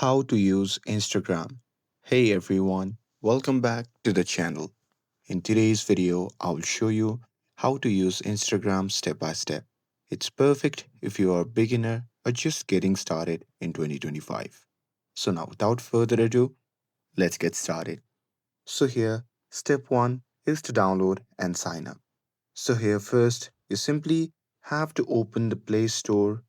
How to use Instagram. Hey everyone, welcome back to the channel. In today's video, I will show you how to use Instagram step by step. It's perfect if you are a beginner or just getting started in 2025. So now without further ado, let's get started. So here, step 1 is to download and sign up. So here first, you simply have to open the Play Store,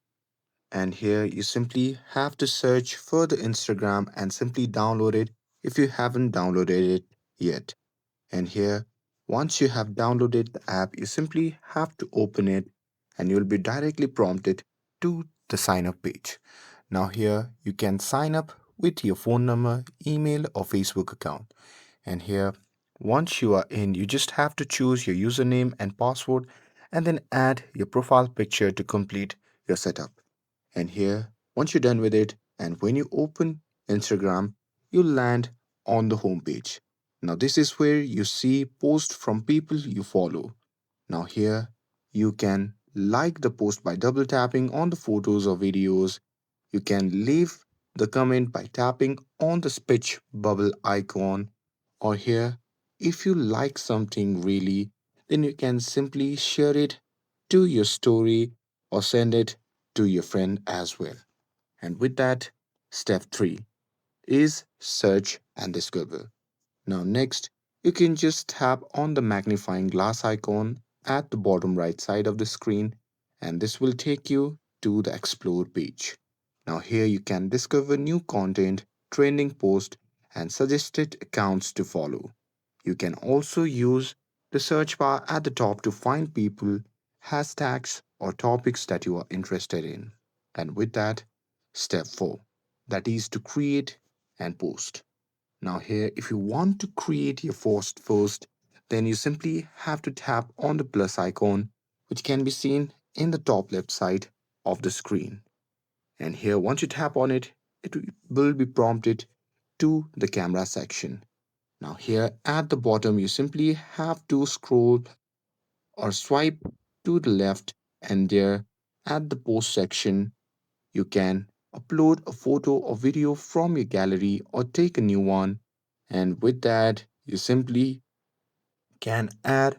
and here you simply have to search for the Instagram and simply download it if you haven't downloaded it yet. And here, once you have downloaded the app, you simply have to open it and you'll be directly prompted to the sign up page. Now, here you can sign up with your phone number, email, or Facebook account. And here, once you are in, you just have to choose your username and password and then add your profile picture to complete your setup. And here, once you're done with it, and when you open Instagram, you land on the home page. Now, this is where you see posts from people you follow. Now, here you can like the post by double tapping on the photos or videos. You can leave the comment by tapping on the speech bubble icon. Or here, if you like something really, then you can simply share it to your story or send it to your friend as well. And with that, step 3 is search and discover. Now, next, you can just tap on the magnifying glass icon at the bottom right side of the screen, and this will take you to the explore page. Now, here you can discover new content, trending posts, and suggested accounts to follow. You can also use the search bar at the top to find people, hashtags, or topics that you are interested in. And with that, step 4, that is to create and post. Now, here, if you want to create your post first, then you simply have to tap on the plus icon, which can be seen in the top left side of the screen. And here, once you tap on it, it will be prompted to the camera section. Now, here at the bottom, you simply have to scroll or swipe to the left, and there at the post section, you can upload a photo or video from your gallery or take a new one. And with that, you simply can add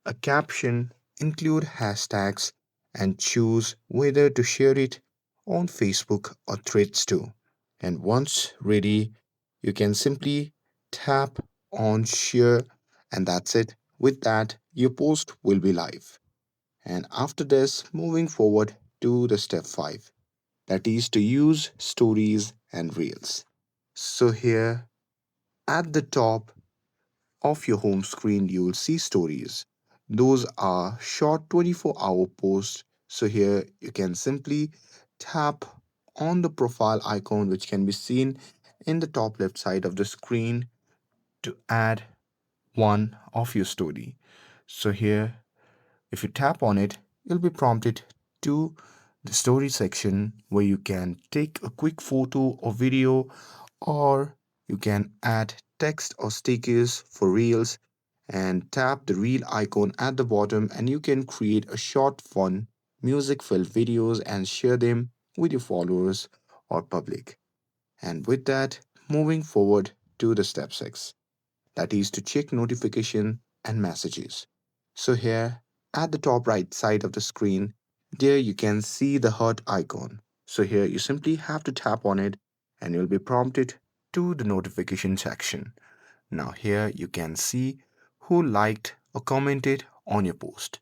a caption, include hashtags, and choose whether to share it on Facebook or Threads too. And once ready, you can simply tap on share, and that's it. With that, your post will be live. And after this, moving forward to the step 5, that is to use stories and reels. So, here at the top of your home screen, you will see stories. Those are short 24-hour posts. So, here you can simply tap on the profile icon, which can be seen in the top left side of the screen, to add one of your story. So, here if you tap on it, you'll be prompted to the story section where you can take a quick photo or video, or you can add text or stickers for reels, and tap the reel icon at the bottom and you can create a short fun music filled videos and share them with your followers or public. And with that, moving forward to the step 6, that is to check notification and messages. So here at the top right side of the screen, there you can see the heart icon. So here you simply have to tap on it and you'll be prompted to the notification section. Now here you can see who liked or commented on your post.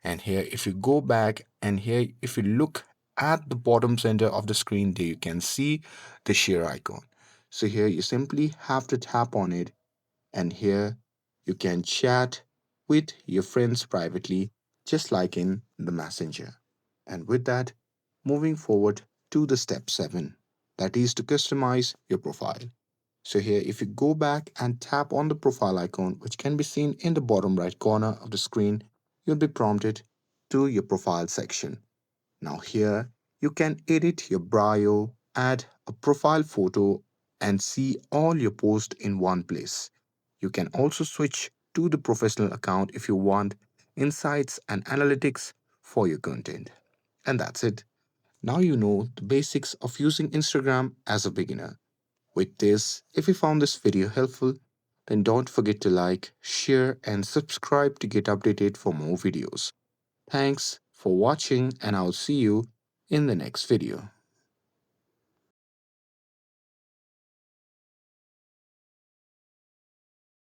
And here if you go back and here if you look at the bottom center of the screen, there you can see the share icon. So here you simply have to tap on it, and here you can chat with your friends privately, just like in the Messenger. And with that, moving forward to the step 7, that is to customize your profile. So, here, if you go back and tap on the profile icon, which can be seen in the bottom right corner of the screen, you'll be prompted to your profile section. Now, here you can edit your bio, add a profile photo, and see all your posts in one place. You can also switch to the professional account if you want insights and analytics for your content. And that's it. Now you know the basics of using Instagram as a beginner. With this, if you found this video helpful, then don't forget to like, share, and subscribe to get updated for more videos. Thanks for watching, and I'll see you in the next video.